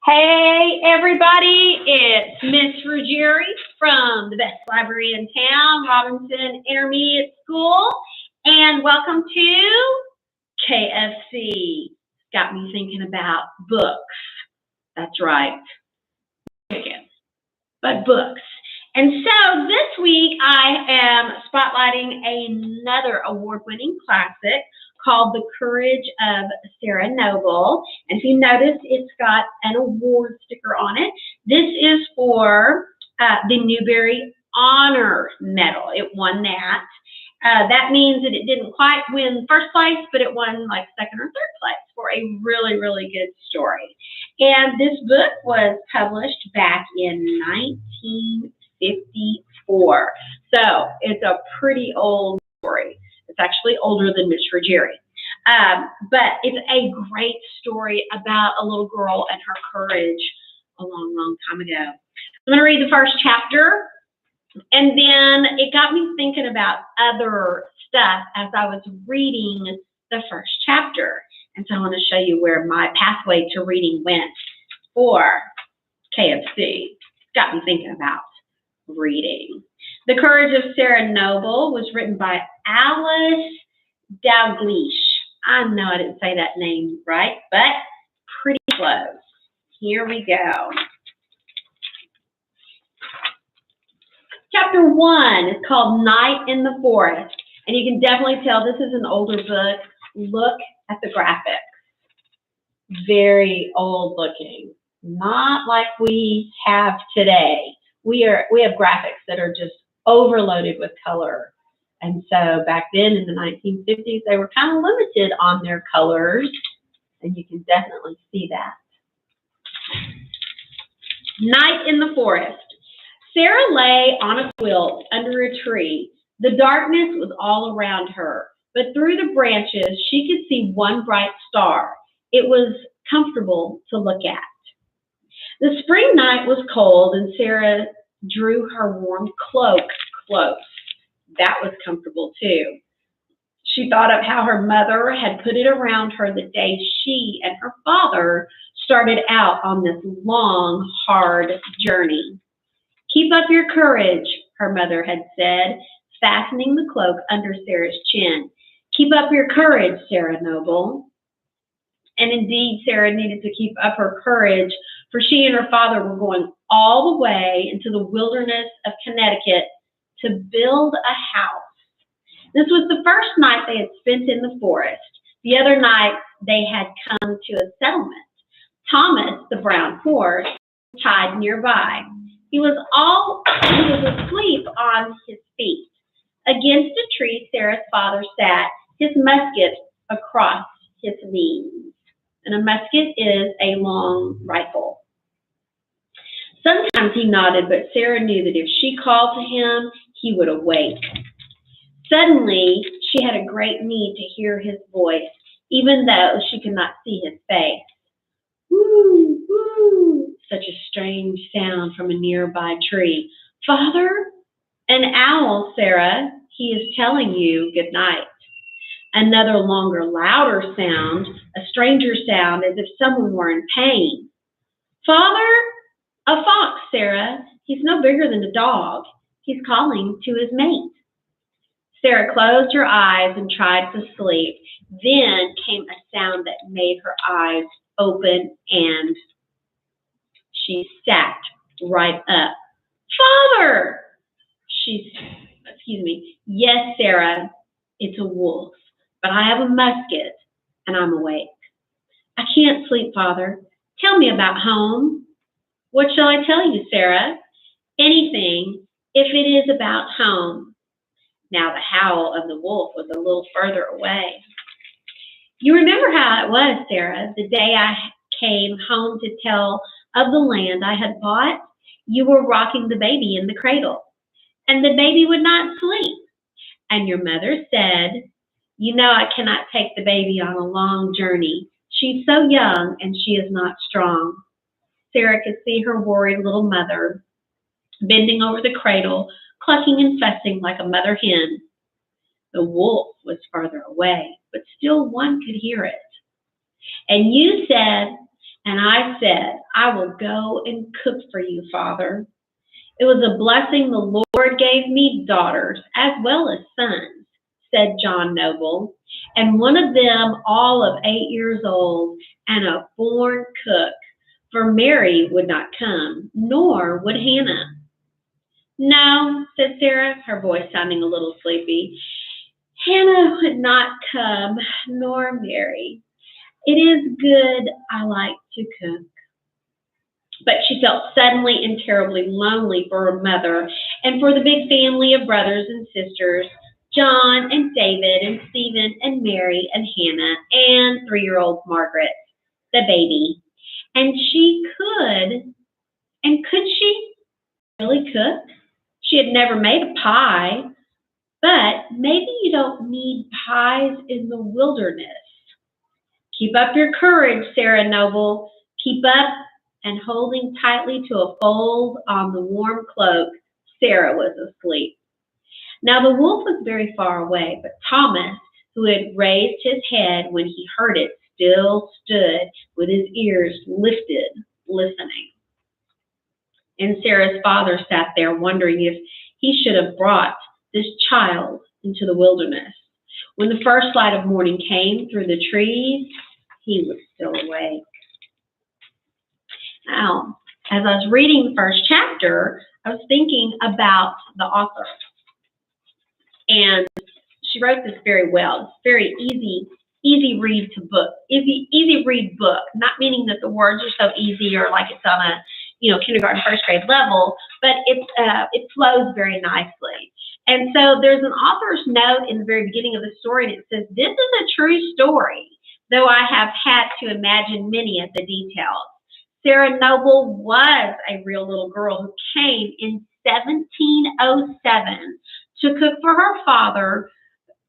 Hey everybody, it's Miss Ruggieri from the best library in town, Robinson Intermediate School, and welcome to KFC. Got me thinking about books. That's right, but books. And so this week I am spotlighting another award-winning classic called The Courage of Sarah Noble. And if you notice, it's got an award sticker on it. This is for the Newbery Honor Medal. It won that. That means that it didn't quite win first place, but it won like second or third place for a really, really good story. And this book was published back in 1954. So it's a pretty old story. It's actually older than Miss Ruggieri. But it's a great story about a little girl and her courage a long, long time ago. I'm going to read the first chapter, and then it got me thinking about other stuff as I was reading the first chapter. And so I want to show you where my pathway to reading went for KFC. Got me thinking about reading. The Courage of Sarah Noble was written by Alice Dalgleish. I know I didn't say that name right, but pretty close. Here we go. Chapter 1 is called Night in the Forest, and you can definitely tell this is an older book. Look at the graphics. Very old looking, not like we have today. We have graphics that are just overloaded with color. And so back then in the 1950s, they were kind of limited on their colors, and you can definitely see that. Night in the Forest. Sarah lay on a quilt under a tree. The darkness was all around her, but through the branches, she could see one bright star. It was comfortable to look at. The spring night was cold, and Sarah drew her warm cloak close. That was comfortable too. She thought of how her mother had put it around her the day she and her father started out on this long, hard journey. Keep up your courage, her mother had said, fastening the cloak under Sarah's chin. Keep up your courage, Sarah Noble. And indeed, Sarah needed to keep up her courage, for she and her father were going all the way into the wilderness of Connecticut to build a house. This was the first night they had spent in the forest. The other night, they had come to a settlement. Thomas, the brown horse, tied nearby. He was asleep on his feet. Against a tree, Sarah's father sat, his musket across his knees. And a musket is a long rifle. Sometimes he nodded, but Sarah knew that if she called to him, he would awake. Suddenly, she had a great need to hear his voice, even though she could not see his face. Woo, woo, such a strange sound from a nearby tree. Father? An owl, Sarah. He is telling you good night. Another longer, louder sound, a stranger sound, as if someone were in pain. Father? A fox, Sarah. He's no bigger than a dog. He's calling to his mate. Sarah closed her eyes and tried to sleep. Then came a sound that made her eyes open, and she sat right up. Father! Yes, Sarah, it's a wolf, but I have a musket, and I'm awake. I can't sleep, Father. Tell me about home. What shall I tell you, Sarah? Anything, if it is about home. Now the howl of the wolf was a little further away. You remember how it was, Sarah, the day I came home to tell of the land I had bought? You were rocking the baby in the cradle, and the baby would not sleep. And your mother said, you know I cannot take the baby on a long journey. She's so young, and she is not strong. Sarah could see her worried little mother bending over the cradle, clucking and fussing like a mother hen. The wolf was farther away, but still one could hear it. And you said, and I said, I will go and cook for you, Father. It was a blessing the Lord gave me daughters as well as sons, said John Noble, and one of them all of 8 years old and a born cook, for Mary would not come, nor would Hannah. No, said Sarah, her voice sounding a little sleepy. Hannah would not come, nor Mary. It is good I like to cook. But she felt suddenly and terribly lonely for her mother and for the big family of brothers and sisters, John and David and Stephen and Mary and Hannah and 3-year-old Margaret, the baby. And could she really cook? She had never made a pie, but maybe you don't need pies in the wilderness. Keep up your courage, Sarah Noble. Keep up. And holding tightly to a fold on the warm cloak, Sarah was asleep. Now the wolf was very far away, but Thomas, who had raised his head when he heard it, still stood with his ears lifted, listening. And Sarah's father sat there wondering if he should have brought this child into the wilderness. When the first light of morning came through the trees, he was still awake. Now, as I was reading the first chapter, I was thinking about the author. And she wrote this very well. It's very easy read book. Not meaning that the words are so easy or like it's on a kindergarten, first grade level, but it flows very nicely. And so there's an author's note in the very beginning of the story, and it says, "This is a true story, though I have had to imagine many of the details. Sarah Noble was a real little girl who came in 1707 to cook for her father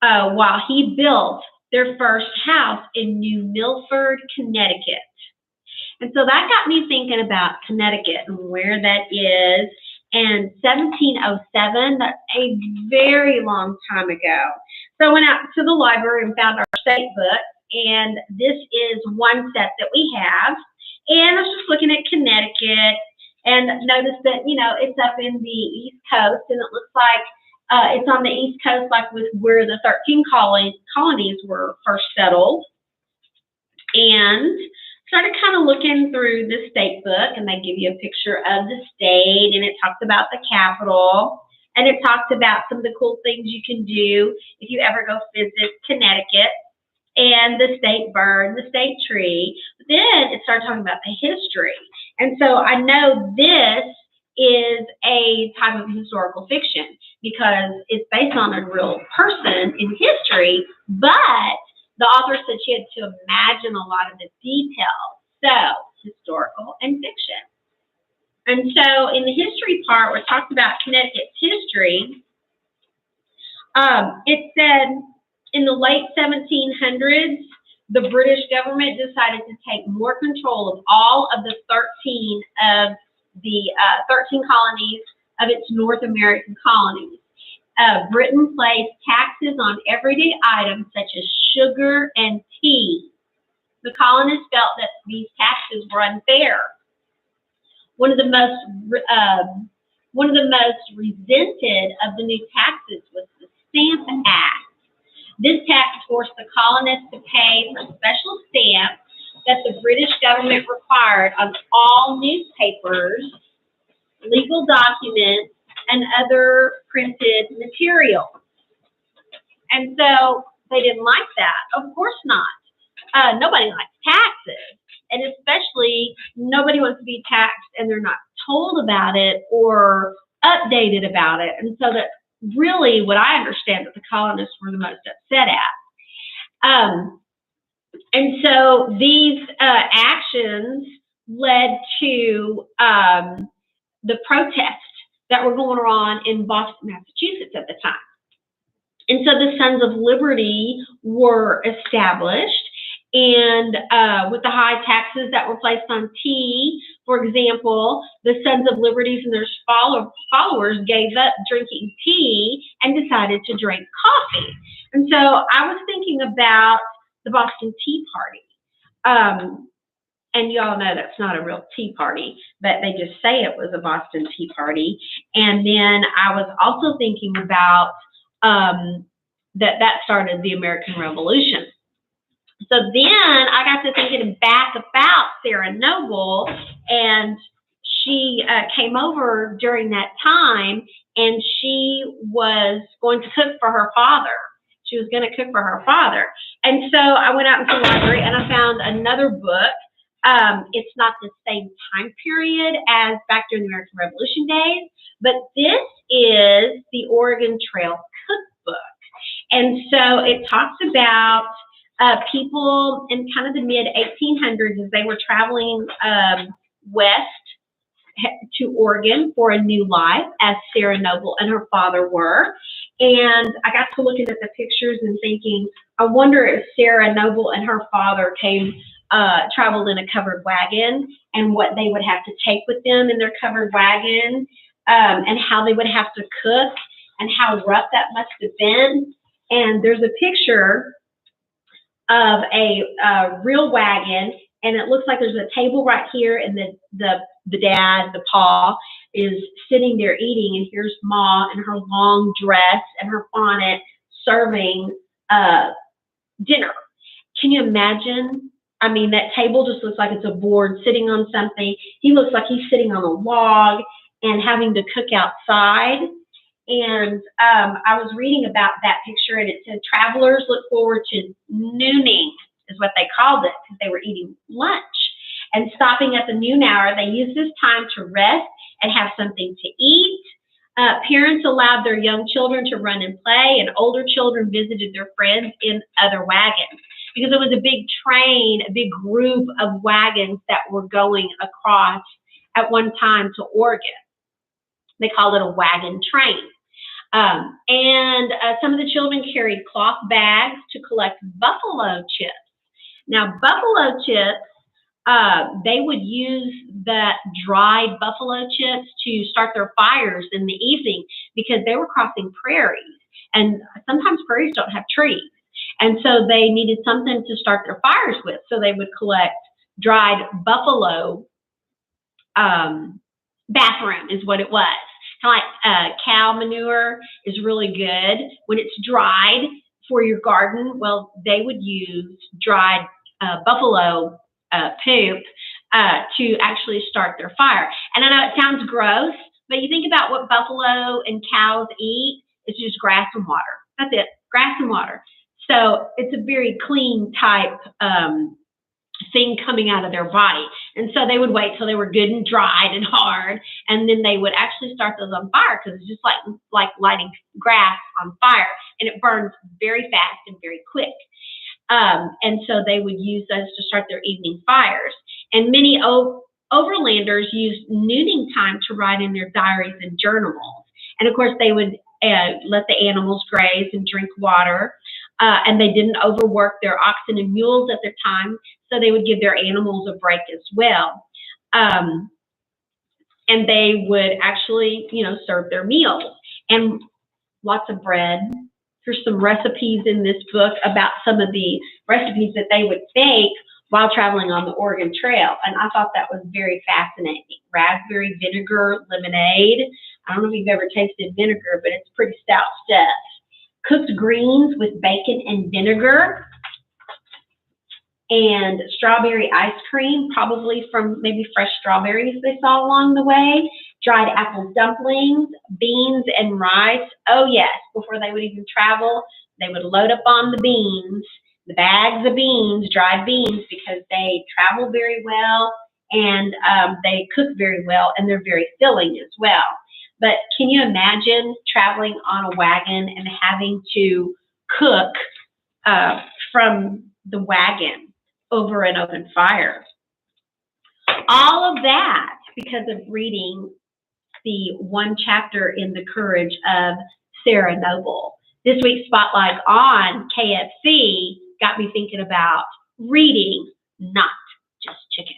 while he built their first house in New Milford, Connecticut." And so that got me thinking about Connecticut and where that is. And 1707, that's a very long time ago. So I went out to the library and found our state book, and this is one set that we have. And I was just looking at Connecticut and noticed that, it's up in the East Coast, and it looks like it's on the East Coast, like with where the 13 colonies were first settled. And started kind of looking through the state book, and they give you a picture of the state, and it talks about the capital, and it talks about some of the cool things you can do if you ever go visit Connecticut, and the state bird, the state tree. But then it started talking about the history. And so I know this is a type of historical fiction because it's based on a real person in history, but the author said she had to imagine a lot of the details. So, historical and fiction. And so in the history part where it talks about Connecticut's history, it said, in the late 1700s, the British government decided to take more control of all of the 13 colonies of its North American colonies. Britain placed taxes on everyday items such as sugar and tea. The colonists felt that these taxes were unfair. One of the most resented of the new taxes was the Stamp Act. This tax forced the colonists to pay for special stamps that the British government required on all newspapers, legal documents, and other printed materials. And so they didn't like that. Of course not. Nobody likes taxes. And especially nobody wants to be taxed and they're not told about it or updated about it. And so that really what I understand that the colonists were the most upset at. And so these actions led to the protests that were going on in Boston, Massachusetts at the time. And so the Sons of Liberty were established, and with the high taxes that were placed on tea, for example, the Sons of Liberty and their followers gave up drinking tea and decided to drink coffee. And so I was thinking about the Boston Tea Party. And you all know that's not a real tea party, but they just say it was a Boston Tea Party. And then I was also thinking about that started the American Revolution. So then I got to thinking back about Sarah Noble, and she came over during that time, and she was going to cook for her father. She was going to cook for her father. And so I went out into the library and I found another book. It's not the same time period as back during the American Revolution days, but this is the Oregon Trail Cookbook. And so it talks about people in kind of the mid-1800s as they were traveling west to Oregon for a new life, as Sarah Noble and her father were. And I got to looking at the pictures and thinking, I wonder if Sarah Noble and her father traveled in a covered wagon, and what they would have to take with them in their covered wagon, and how they would have to cook, and how rough that must have been. And there's a picture of a real wagon, and it looks like there's a table right here, and the dad, the pa, is sitting there eating, and here's Ma in her long dress and her bonnet serving dinner. Can you imagine? I mean, that table just looks like it's a board sitting on something. He looks like he's sitting on a log and having to cook outside. And I was reading about that picture, and it said travelers look forward to nooning, is what they called it, because they were eating lunch. And stopping at the noon hour, they used this time to rest and have something to eat. Parents allowed their young children to run and play, and older children visited their friends in other wagons, because it was a big train, a big group of wagons that were going across at one time to Oregon. They called it a wagon train. And some of the children carried cloth bags to collect buffalo chips. Now, buffalo chips, they would use that dried buffalo chips to start their fires in the evening, because they were crossing prairies. And sometimes prairies don't have trees. And so they needed something to start their fires with. So they would collect dried buffalo bathroom is what it was. Kind of like cow manure is really good when it's dried for your garden. Well, they would use dried buffalo poop to actually start their fire. And I know it sounds gross, but you think about what buffalo and cows eat. It's just grass and water. That's it, grass and water. So it's a very clean type thing coming out of their body. And so they would wait till they were good and dried and hard, and then they would actually start those on fire, because it's just like lighting grass on fire, and it burns very fast and very quick. And so they would use those to start their evening fires. And many overlanders used nooning time to write in their diaries and journals. And of course, they would let the animals graze and drink water. And they didn't overwork their oxen and mules at their time, so they would give their animals a break as well. And they would actually, serve their meals. And lots of bread. There's some recipes in this book about some of the recipes that they would make while traveling on the Oregon Trail. And I thought that was very fascinating. Raspberry vinegar lemonade. I don't know if you've ever tasted vinegar, but it's pretty stout stuff. Cooked greens with bacon and vinegar, and strawberry ice cream, probably from maybe fresh strawberries they saw along the way. Dried apple dumplings, beans and rice. Oh yes, before they would even travel, they would load up on the beans, the bags of beans, dried beans, because they travel very well, and they cook very well, and they're very filling as well. But can you imagine traveling on a wagon and having to cook from the wagon over an open fire? All of that because of reading the one chapter in The Courage of Sarah Noble. This week's Spotlight on KFC got me thinking about reading, not just chicken.